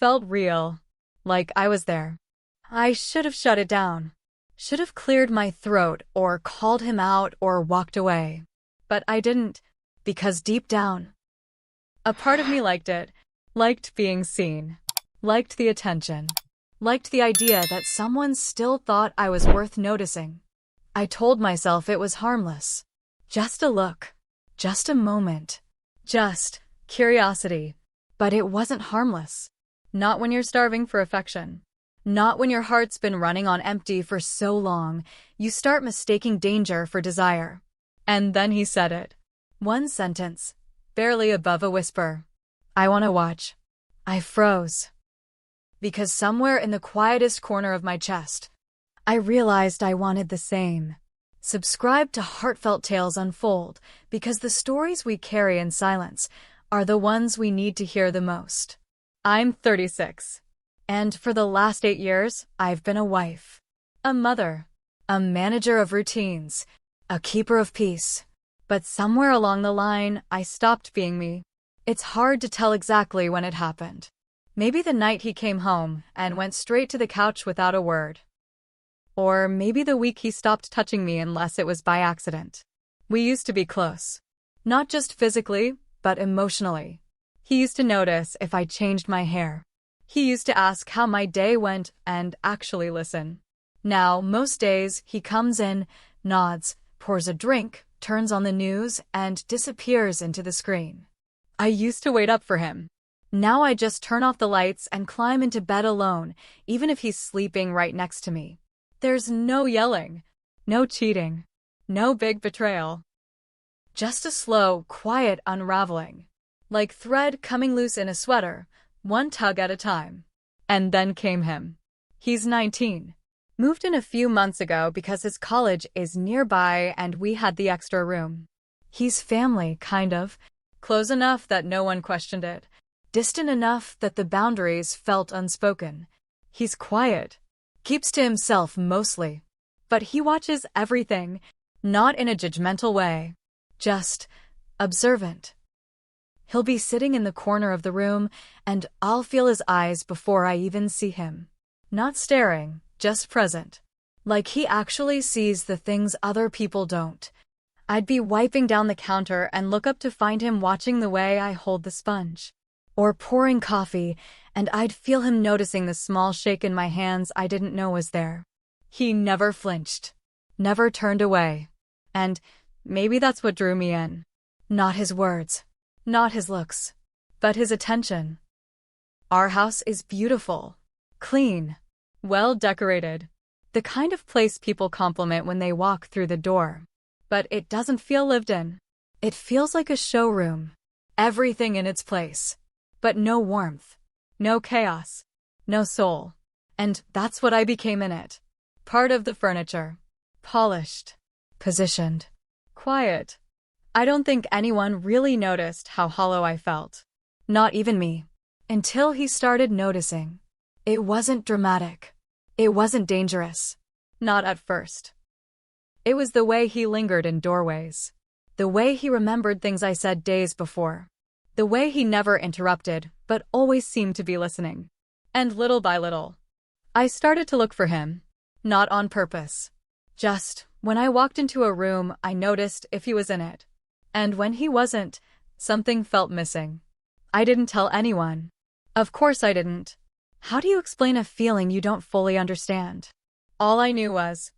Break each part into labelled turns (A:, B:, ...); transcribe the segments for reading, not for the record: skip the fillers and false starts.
A: Felt real. Like I was there. I should have shut it down. Should have cleared my throat or called him out or walked away. But I didn't, because deep down, a part of me liked it. Liked being seen. Liked the attention. Liked the idea that someone still thought I was worth noticing. I told myself it was harmless. Just a look. Just a moment. Just curiosity. But it wasn't harmless. Not when you're starving for affection. Not when your heart's been running on empty for so long, you start mistaking danger for desire. And then he said it. One sentence. Barely above a whisper. I want to watch. I froze. Because somewhere in the quietest corner of my chest, I realized I wanted the same. Subscribe to Heartfelt Tales Unfold, because the stories we carry in silence are the ones we need to hear the most. I'm 36. And for the last 8 years, I've been a wife, a mother, a manager of routines, a keeper of peace. But somewhere along the line, I stopped being me. It's hard to tell exactly when it happened. Maybe the night he came home and went straight to the couch without a word. Or maybe the week he stopped touching me unless it was by accident. We used to be close. Not just physically, but emotionally. He used to notice if I changed my hair. He used to ask how my day went and actually listen. Now, most days, he comes in, nods, pours a drink, turns on the news, and disappears into the screen. I used to wait up for him. Now I just turn off the lights and climb into bed alone, even if he's sleeping right next to me. There's no yelling, no cheating, no big betrayal. Just a slow, quiet unraveling. Like thread coming loose in a sweater, one tug at a time. And then came him. He's 19. Moved in a few months ago because his college is nearby and we had the extra room. He's family, kind of. Close enough that no one questioned it. Distant enough that the boundaries felt unspoken. He's quiet. Keeps to himself mostly. But he watches everything, not in a judgmental way. Just observant. He'll be sitting in the corner of the room, and I'll feel his eyes before I even see him. Not staring, just present. Like he actually sees the things other people don't. I'd be wiping down the counter and look up to find him watching the way I hold the sponge. Or pouring coffee, and I'd feel him noticing the small shake in my hands I didn't know was there. He never flinched. Never turned away. And maybe that's what drew me in. Not his words. Not his looks, but his attention. Our house is beautiful, clean, well decorated. The kind of place people compliment when they walk through the door. But it doesn't feel lived in. It feels like a showroom. Everything in its place. But no warmth. No chaos. No soul. And that's what I became in it. Part of the furniture. Polished. Positioned. Quiet. I don't think anyone really noticed how hollow I felt. Not even me. Until he started noticing. It wasn't dramatic. It wasn't dangerous. Not at first. It was the way he lingered in doorways. The way he remembered things I said days before. The way he never interrupted, but always seemed to be listening. And little by little, I started to look for him. Not on purpose. Just, when I walked into a room, I noticed if he was in it. And when he wasn't, something felt missing. I didn't tell anyone. Of course I didn't. How do you explain a feeling you don't fully understand? All I knew was,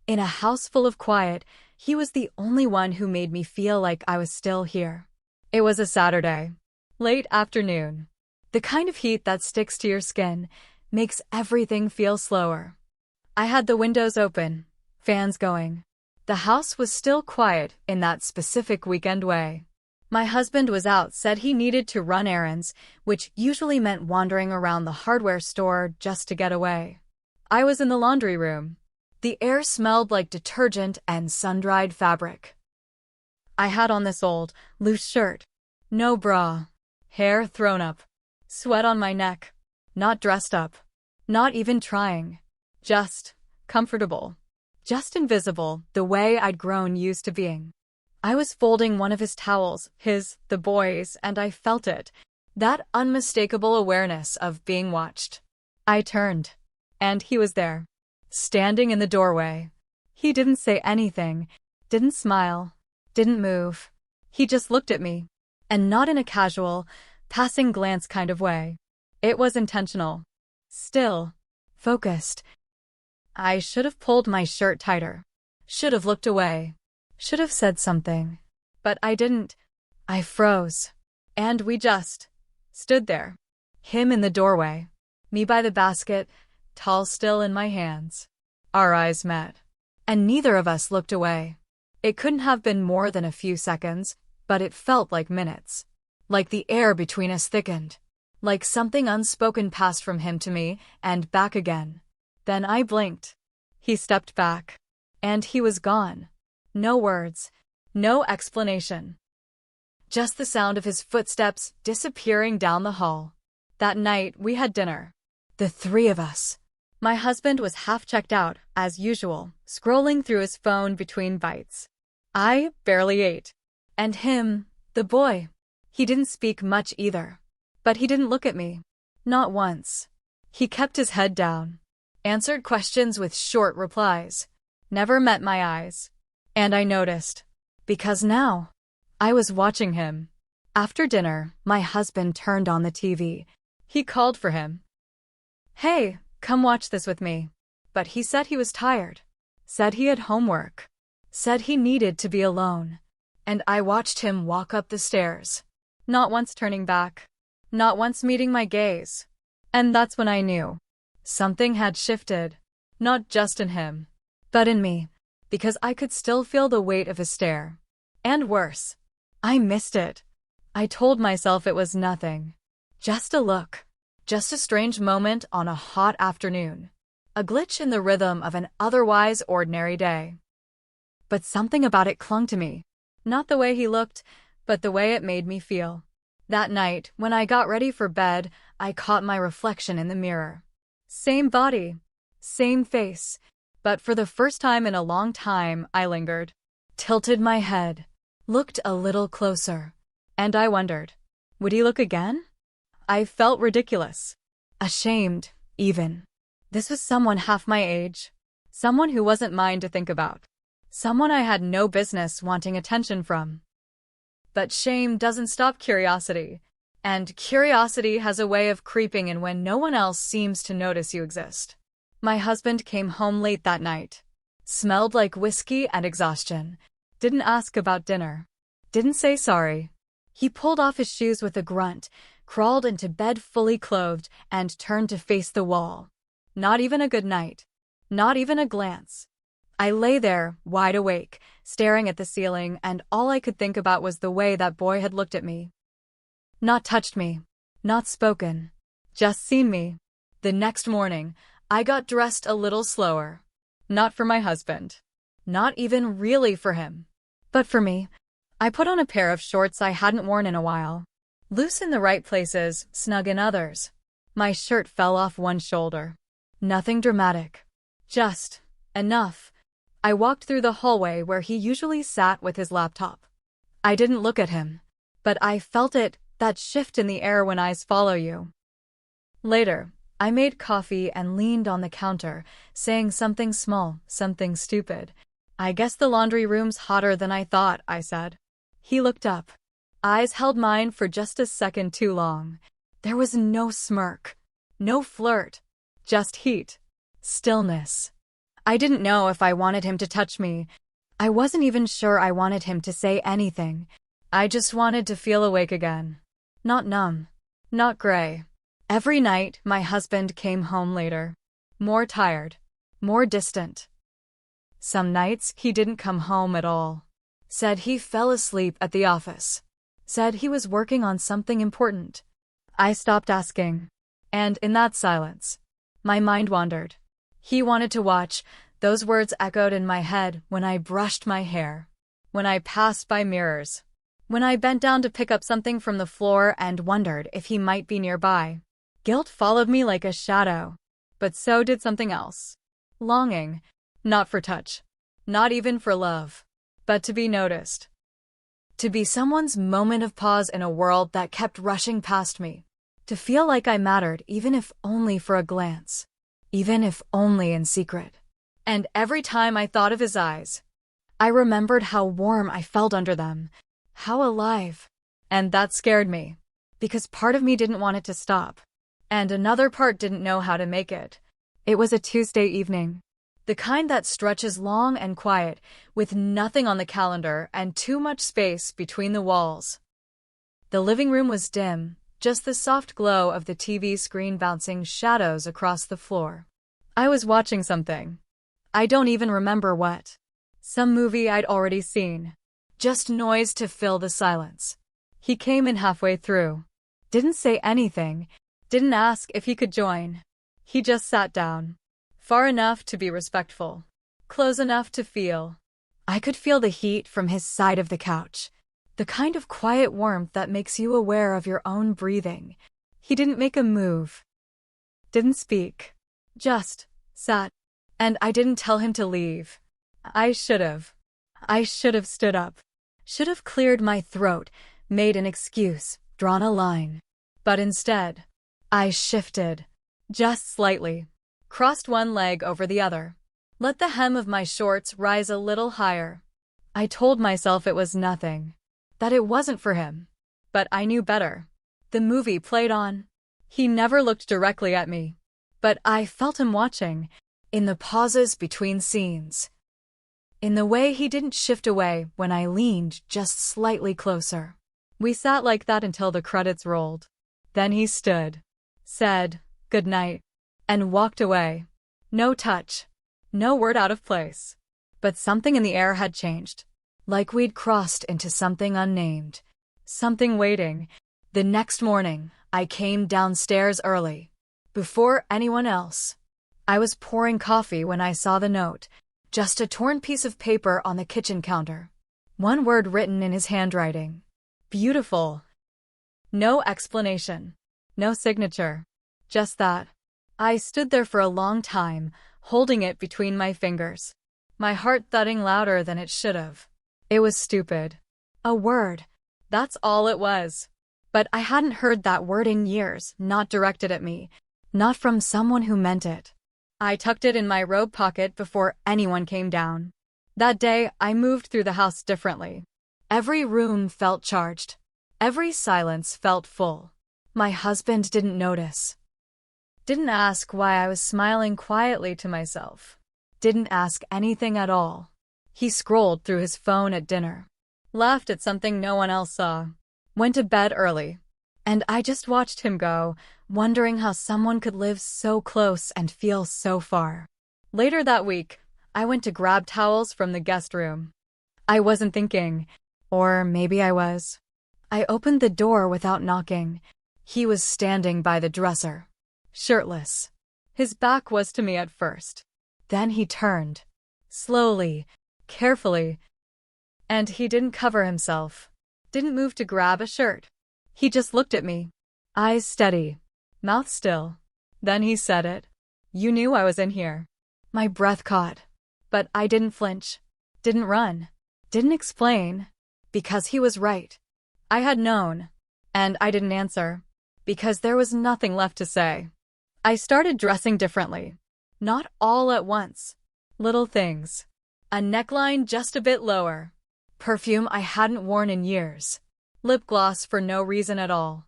A: in a house full of quiet, he was the only one who made me feel like I was still here. It was a Saturday. Late afternoon. The kind of heat that sticks to your skin, makes everything feel slower. I had the windows open, fans going. The house was still quiet in that specific weekend way. My husband was out, said he needed to run errands, which usually meant wandering around the hardware store just to get away. I was in the laundry room. The air smelled like detergent and sun-dried fabric. I had on this old, loose shirt. No bra. Hair thrown up. Sweat on my neck. Not dressed up. Not even trying. Just comfortable. Just invisible, the way I'd grown used to being. I was folding one of his towels, the boys, and I felt it. That unmistakable awareness of being watched. I turned, and he was there, standing in the doorway. He didn't say anything, didn't smile, didn't move. He just looked at me, and not in a casual, passing glance kind of way. It was intentional, still, focused. I should have pulled my shirt tighter, should have looked away, should have said something, but I didn't. I froze, and we just stood there. Him in the doorway, me by the basket, towel still in my hands. Our eyes met, and neither of us looked away. It couldn't have been more than a few seconds, but it felt like minutes. Like the air between us thickened. Like something unspoken passed from him to me, and back again. Then I blinked. He stepped back. And he was gone. No words. No explanation. Just the sound of his footsteps disappearing down the hall. That night, we had dinner. The three of us. My husband was half checked out, as usual, scrolling through his phone between bites. I barely ate. And him, the boy. He didn't speak much either. But he didn't look at me. Not once. He kept his head down. Answered questions with short replies. Never met my eyes. And I noticed. Because now, I was watching him. After dinner, my husband turned on the TV. He called for him. Hey, come watch this with me. But he said he was tired. Said he had homework. Said he needed to be alone. And I watched him walk up the stairs. Not once turning back. Not once meeting my gaze. And that's when I knew. Something had shifted. Not just in him, but in me. Because I could still feel the weight of his stare. And worse. I missed it. I told myself it was nothing. Just a look. Just a strange moment on a hot afternoon. A glitch in the rhythm of an otherwise ordinary day. But something about it clung to me. Not the way he looked, but the way it made me feel. That night, when I got ready for bed, I caught my reflection in the mirror. Same body. Same face. But for the first time in a long time, I lingered. Tilted my head. Looked a little closer. And I wondered, would he look again? I felt ridiculous. Ashamed, even. This was someone half my age. Someone who wasn't mine to think about. Someone I had no business wanting attention from. But shame doesn't stop curiosity. And curiosity has a way of creeping in when no one else seems to notice you exist. My husband came home late that night. Smelled like whiskey and exhaustion. Didn't ask about dinner. Didn't say sorry. He pulled off his shoes with a grunt, crawled into bed fully clothed, and turned to face the wall. Not even a good night. Not even a glance. I lay there, wide awake, staring at the ceiling, and all I could think about was the way that boy had looked at me. Not touched me. Not spoken. Just seen me. The next morning, I got dressed a little slower. Not for my husband. Not even really for him. But for me. I put on a pair of shorts I hadn't worn in a while. Loose in the right places, snug in others. My shirt fell off one shoulder. Nothing dramatic. Just enough. I walked through the hallway where he usually sat with his laptop. I didn't look at him. But I felt it, that shift in the air when eyes follow you. Later, I made coffee and leaned on the counter, saying something small, something stupid. I guess the laundry room's hotter than I thought, I said. He looked up. Eyes held mine for just a second too long. There was no smirk. No flirt. Just heat. Stillness. I didn't know if I wanted him to touch me. I wasn't even sure I wanted him to say anything. I just wanted to feel awake again. Not numb. Not gray. Every night, my husband came home later. More tired. More distant. Some nights, he didn't come home at all. Said he fell asleep at the office. Said he was working on something important. I stopped asking. And in that silence, my mind wandered. He wanted to watch. Those words echoed in my head when I brushed my hair. When I passed by mirrors. When I bent down to pick up something from the floor and wondered if he might be nearby. Guilt followed me like a shadow. But so did something else. Longing. Not for touch. Not even for love. But to be noticed. To be someone's moment of pause in a world that kept rushing past me. To feel like I mattered, even if only for a glance. Even if only in secret. And every time I thought of his eyes, I remembered how warm I felt under them. How alive. And that scared me. Because part of me didn't want it to stop. And another part didn't know how to make it. It was a Tuesday evening. The kind that stretches long and quiet, with nothing on the calendar and too much space between the walls. The living room was dim, just the soft glow of the TV screen bouncing shadows across the floor. I was watching something. I don't even remember what. Some movie I'd already seen. Just noise to fill the silence. He came in halfway through. Didn't say anything. Didn't ask if he could join. He just sat down. Far enough to be respectful. Close enough to feel. I could feel the heat from his side of the couch. The kind of quiet warmth that makes you aware of your own breathing. He didn't make a move. Didn't speak. Just sat. And I didn't tell him to leave. I should have. I should have stood up. Should have cleared my throat, made an excuse, drawn a line. But instead, I shifted. Just slightly. Crossed one leg over the other. Let the hem of my shorts rise a little higher. I told myself it was nothing. That it wasn't for him. But I knew better. The movie played on. He never looked directly at me. But I felt him watching. In the pauses between scenes. In the way he didn't shift away when I leaned just slightly closer. We sat like that until the credits rolled. Then he stood. Said, "Good night." And walked away. No touch. No word out of place. But something in the air had changed. Like we'd crossed into something unnamed. Something waiting. The next morning, I came downstairs early. Before anyone else. I was pouring coffee when I saw the note. Just a torn piece of paper on the kitchen counter. One word written in his handwriting. Beautiful. No explanation. No signature. Just that. I stood there for a long time, holding it between my fingers. My heart thudding louder than it should have. It was stupid. A word. That's all it was. But I hadn't heard that word in years, not directed at me. Not from someone who meant it. I tucked it in my robe pocket before anyone came down. That day, I moved through the house differently. Every room felt charged. Every silence felt full. My husband didn't notice. Didn't ask why I was smiling quietly to myself. Didn't ask anything at all. He scrolled through his phone at dinner. Laughed at something no one else saw. Went to bed early. And I just watched him go, wondering how someone could live so close and feel so far. Later that week, I went to grab towels from the guest room. I wasn't thinking. Or maybe I was. I opened the door without knocking. He was standing by the dresser. Shirtless. His back was to me at first. Then he turned. Slowly. Carefully. And he didn't cover himself. Didn't move to grab a shirt. He just looked at me. Eyes steady. Mouth still. Then he said it. "You knew I was in here." My breath caught. But I didn't flinch. Didn't run. Didn't explain. Because he was right. I had known. And I didn't answer. Because there was nothing left to say. I started dressing differently. Not all at once. Little things. A neckline just a bit lower. Perfume I hadn't worn in years. Lip gloss for no reason at all.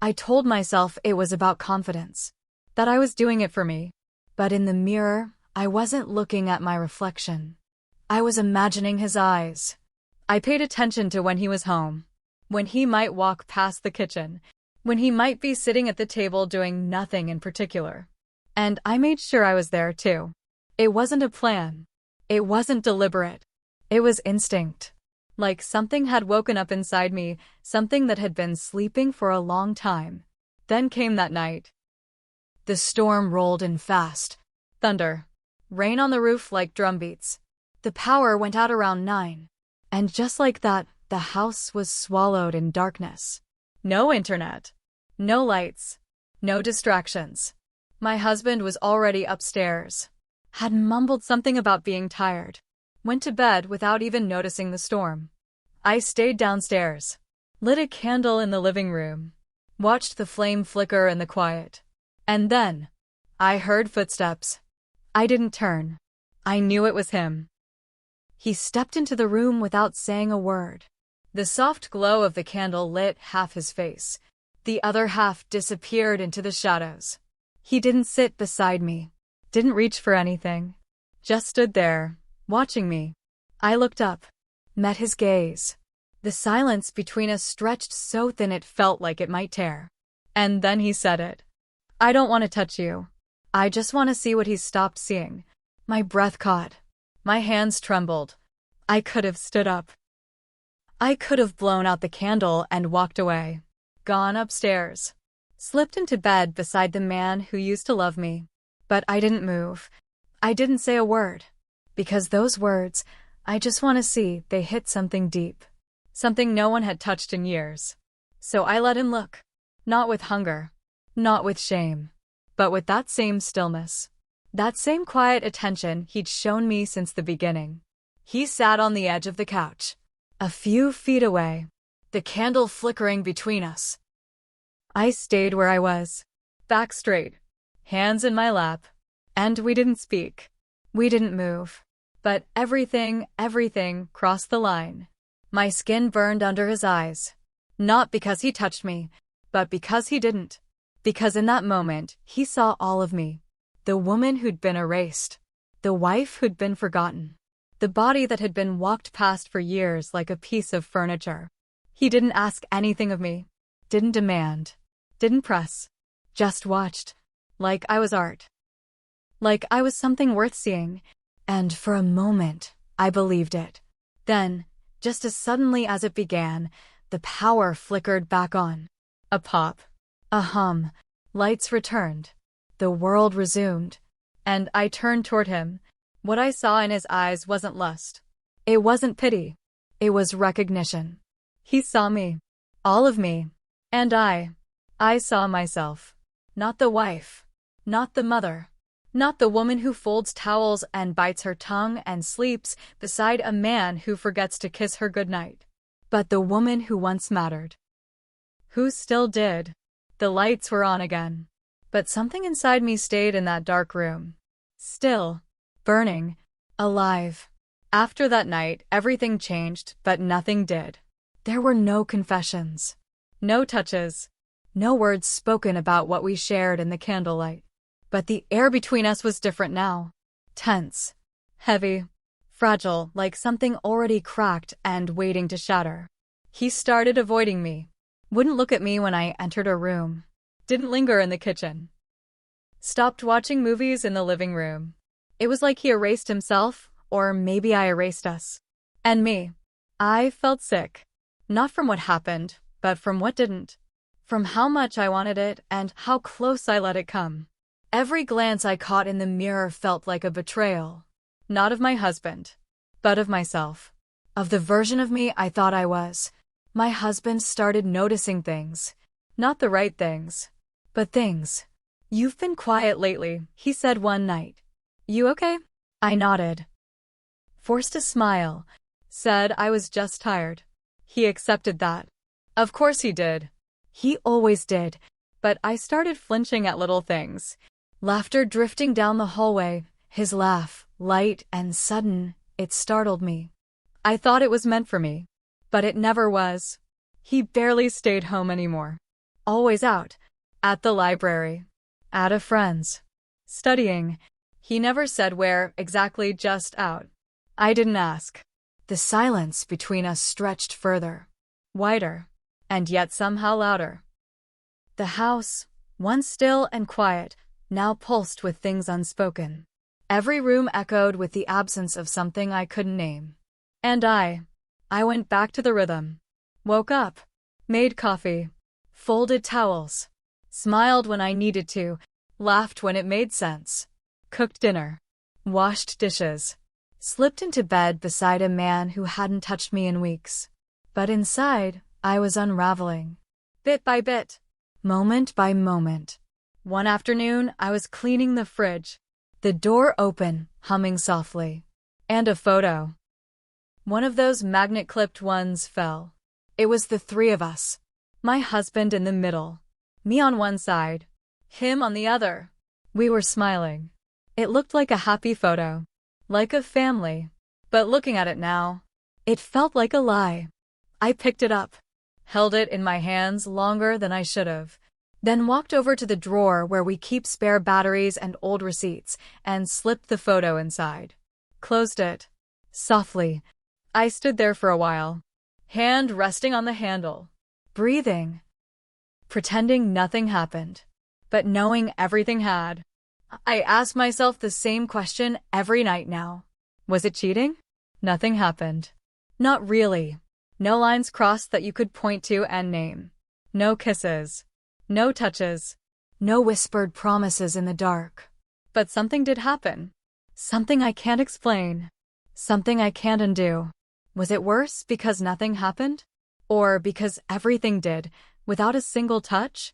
A: I told myself it was about confidence. That I was doing it for me. But in the mirror, I wasn't looking at my reflection. I was imagining his eyes. I paid attention to when he was home. When he might walk past the kitchen. When he might be sitting at the table doing nothing in particular. And I made sure I was there too. It wasn't a plan. It wasn't deliberate. It was instinct. Like something had woken up inside me, something that had been sleeping for a long time. Then came that night. The storm rolled in fast. Thunder. Rain on the roof like drumbeats. The power went out around 9. And just like that, the house was swallowed in darkness. No internet. No lights. No distractions. My husband was already upstairs. Had mumbled something about being tired. Went to bed without even noticing the storm. I stayed downstairs, lit a candle in the living room, watched the flame flicker in the quiet. And then, I heard footsteps. I didn't turn. I knew it was him. He stepped into the room without saying a word. The soft glow of the candle lit half his face. The other half disappeared into the shadows. He didn't sit beside me, didn't reach for anything, just stood there, watching me. I looked up, met his gaze. The silence between us stretched so thin it felt like it might tear. And then he said it. I don't want to touch you. I just want to see what he's stopped seeing. My breath caught. My hands trembled. I could have stood up. I could have blown out the candle and walked away. Gone upstairs. Slipped into bed beside the man who used to love me. But I didn't move. I didn't say a word. Because those words, I just want to see, they hit something deep. Something no one had touched in years. So I let him look. Not with hunger. Not with shame. But with that same stillness. That same quiet attention he'd shown me since the beginning. He sat on the edge of the couch, a few feet away, the candle flickering between us. I stayed where I was, back straight, hands in my lap, and we didn't speak. We didn't move. But everything crossed the line. My skin burned under his eyes. Not because he touched me, but because he didn't. Because in that moment, he saw all of me. The woman who'd been erased. The wife who'd been forgotten. The body that had been walked past for years like a piece of furniture. He didn't ask anything of me. Didn't demand. Didn't press. Just watched. Like I was art. Like I was something worth seeing. And for a moment, I believed it. Then, just as suddenly as it began, the power flickered back on. A pop. A hum. Lights returned. The world resumed. And I turned toward him. What I saw in his eyes wasn't lust. It wasn't pity. It was recognition. He saw me. All of me. And I saw myself. Not the wife. Not the mother. Not the woman who folds towels and bites her tongue and sleeps beside a man who forgets to kiss her goodnight. But the woman who once mattered. Who still did. The lights were on again. But something inside me stayed in that dark room. Still. Burning. Alive. After that night, everything changed, but nothing did. There were no confessions. No touches. No words spoken about what we shared in the candlelight. But the air between us was different now. Tense. Heavy. Fragile, like something already cracked and waiting to shatter. He started avoiding me. Wouldn't look at me when I entered a room. Didn't linger in the kitchen. Stopped watching movies in the living room. It was like he erased himself, or maybe I erased us. And me. I felt sick. Not from what happened, but from what didn't. From how much I wanted it and how close I let it come. Every glance I caught in the mirror felt like a betrayal. Not of my husband, but of myself. Of the version of me I thought I was. My husband started noticing things. Not the right things, but things. "You've been quiet lately," he said one night. "You okay?" I nodded. Forced a smile. Said I was just tired. He accepted that. Of course he did. He always did. But I started flinching at little things. Laughter drifting down the hallway. His laugh, light and sudden, it startled me. I thought it was meant for me. But it never was. He barely stayed home anymore. Always out. At the library. At a friend's. Studying. He never said where exactly, just out. I didn't ask. The silence between us stretched further. Wider. And yet somehow louder. The house, once still and quiet, now pulsed with things unspoken. Every room echoed with the absence of something I couldn't name. And I went back to the rhythm. Woke up. Made coffee. Folded towels. Smiled when I needed to. Laughed when it made sense. Cooked dinner. Washed dishes. Slipped into bed beside a man who hadn't touched me in weeks. But inside, I was unraveling. Bit by bit. Moment by moment. One afternoon, I was cleaning the fridge. The door open, humming softly. And a photo. One of those magnet-clipped ones fell. It was the three of us. My husband in the middle. Me on one side. Him on the other. We were smiling. It looked like a happy photo. Like a family. But looking at it now, it felt like a lie. I picked it up. Held it in my hands longer than I should have. Then walked over to the drawer where we keep spare batteries and old receipts and slipped the photo inside. Closed it. Softly. I stood there for a while. Hand resting on the handle. Breathing. Pretending nothing happened. But knowing everything had. I asked myself the same question every night now. Was it cheating? Nothing happened. Not really. No lines crossed that you could point to and name. No kisses. No touches. No whispered promises in the dark. But something did happen. Something I can't explain. Something I can't undo. Was it worse because nothing happened? Or because everything did, without a single touch?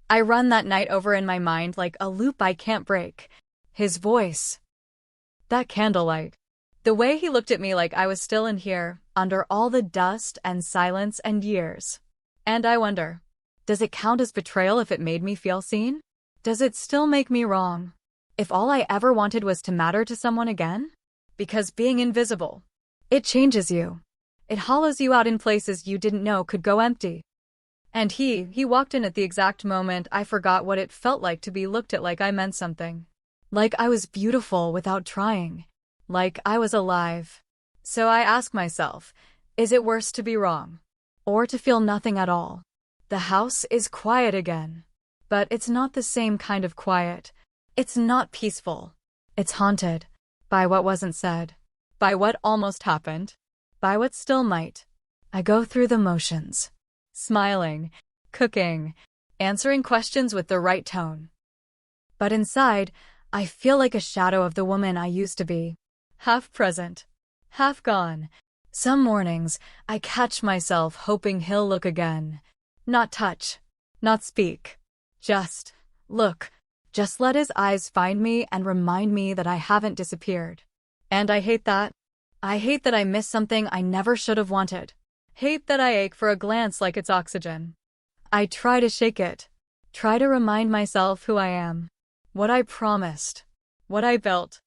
A: I run that night over in my mind like a loop I can't break. His voice. That candlelight. The way he looked at me like I was still in here, under all the dust and silence and years. And I wonder, does it count as betrayal if it made me feel seen? Does it still make me wrong? If all I ever wanted was to matter to someone again? Because being invisible, it changes you. It hollows you out in places you didn't know could go empty. And he walked in at the exact moment I forgot what it felt like to be looked at like I meant something. Like I was beautiful without trying. Like I was alive. So I ask myself, is it worse to be wrong? Or to feel nothing at all? The house is quiet again. But it's not the same kind of quiet. It's not peaceful. It's haunted. By what wasn't said. By what almost happened. By what still might. I go through the motions. Smiling, cooking, answering questions with the right tone. But inside, I feel like a shadow of the woman I used to be. Half present, half gone. Some mornings, I catch myself hoping he'll look again. Not touch, not speak. Just look. Just let his eyes find me and remind me that I haven't disappeared. And I hate that. I hate that I missed something I never should have wanted. Hate that I ache for a glance like it's oxygen. I try to shake it. Try to remind myself who I am. What I promised. What I built.